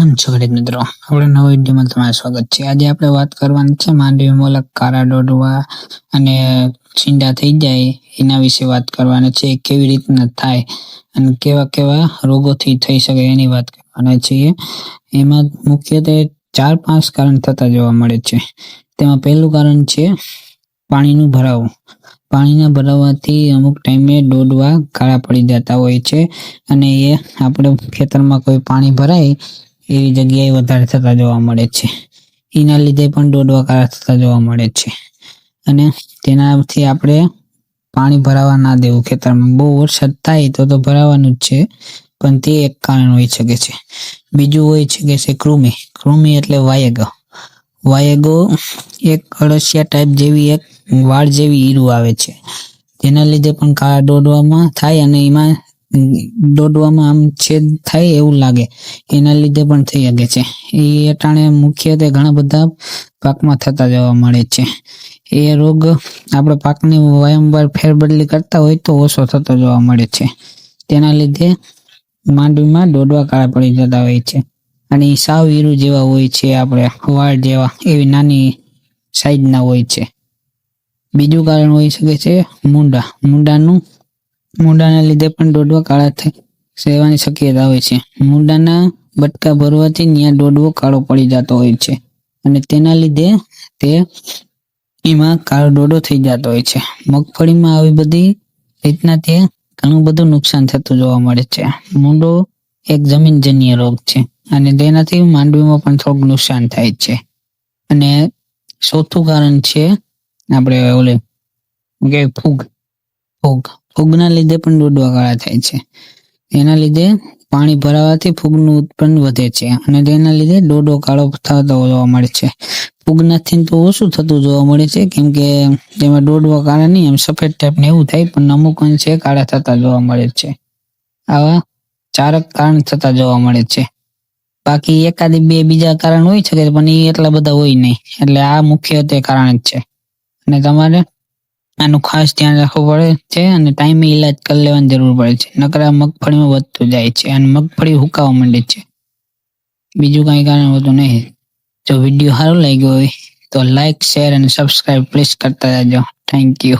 કેમ છો ખેડૂત મિત્રો? આપણે નવા વિડીયોમાં તમારું સ્વાગત છે. આજે આપણે વાત કરવાની છે માંડવી મોલક, કારા ડોડવા અને છીંડા થઈ જાય એના વિશે વાત કરવાની છે. કેવી રીતના થાય અને કેવા કેવા રોગોથી થઈ શકે એની વાત કરવાના છીએ. એમાં મુખ્યત્વે 4-5 કારણ થતા જોવા મળે છે. તેમાં પહેલું કારણ છે પાણીનું ભરાવું. પાણીના ભરાવાથી અમુક ટાઈમે ડોડવા કાળા પડી જતા હોય છે અને એ આપણે ખેતરમાં કોઈ પાણી ભરાય એવી જગ્યાએ વધારે થતા જોવા મળે છે. એના લીધે પણ ડોડવા કાળા થતા જોવા મળે છે અને તેનાથી આપણે પાણી ભરાવા ના દેવું ખેતરમાં. બહુ વરસાદ થાય તો ભરાવાનું જ છે, પણ તે એક કારણ હોઈ શકે છે. બીજું હોઈ શકે છે કૃમિ. કૃમિ એટલે વાયગો. વાયગો એક અળસિયા ટાઈપ જેવી એક વાળ જેવી ઈરું આવે છે, તેના લીધે પણ કાળા ડોડવામાં થાય અને એમાં ડોડવામાં આમ છેદ થાય એવું લાગે, એના લીધે પણ થઈ શકે છે. એ અટાણે મુખ્યત્વે ઘણા બધા પાકમાં થતા જોવા મળે છે. એ રોગ આપણે પાકની વારંવાર ફેરબદલી કરતા હોય તો ઓછો થતો જોવા મળે છે. તેના લીધે માંડવીમાં ડોડવા કાળા પડી જતા હોય છે અને એ સાવ ઈરું જેવા હોય છે, આપણે વાળ જેવા એવી નાની સાઈઝના હોય છે. બીજું કારણ હોઈ શકે છે મૂંડા. મૂંડાના લીધે પણ ડોડવા કાળા થવાની શક્યતા હોય છે. મૂંડાના બટકા ભરવાથી ત્યાં ડોડવો કાળો પડી જતો હોય છે અને તેના લીધે એમાં કાળો ડોડો થઈ જતો હોય છે. મગફળીમાં આવી બધી રીતના તે ઘણું બધું નુકસાન થતું જોવા મળે છે. મૂંડો એક જમીનજન્ય રોગ છે અને તેનાથી માંડવીમાં પણ થોડુંક નુકસાન થાય છે. અને ચોથું કારણ છે આપણે ફૂગના લીધે પણ ડોડવા કાળા થાય છે. એના લીધે પાણી ભરાવાથી ફૂગનું ઉત્પન્ન વધે છે અને તેના લીધે ડોડો કાળો થતો જોવા મળે છે. ફૂગનાથી તો ઓછું થતું જોવા મળે છે, કેમ કે તેમાં ડોડવા કાળા નહીં, એમ સફેદ ટાઈપને એવું થાય, પણ અમુક અંશે કાળા થતા જોવા મળે છે. આવા 4 કારણ થતા જોવા મળે છે. બાકી એકાદી બે બીજા કારણ હોઈ શકે પણ એ એટલા બધા હોય નહીં. એટલે આ મુખ્યત્વે કારણ જ છે અને તમારે આનું ખાસ ધ્યાન રાખવું પડે છે અને ટાઈમે ઈલાજ કરી લેવાની જરૂર પડે છે. નકરા મગફળીમાં વધતું જાય છે અને મગફળી હુકાવા માંડે છે. બીજું કઈ કારણ હોતું નહીં. જો વિડીયો સારો લાગ્યો હોય તો લાઈક, શેર અને સબસ્ક્રાઇબ પ્લીઝ કરતા રહેજો. Thank you.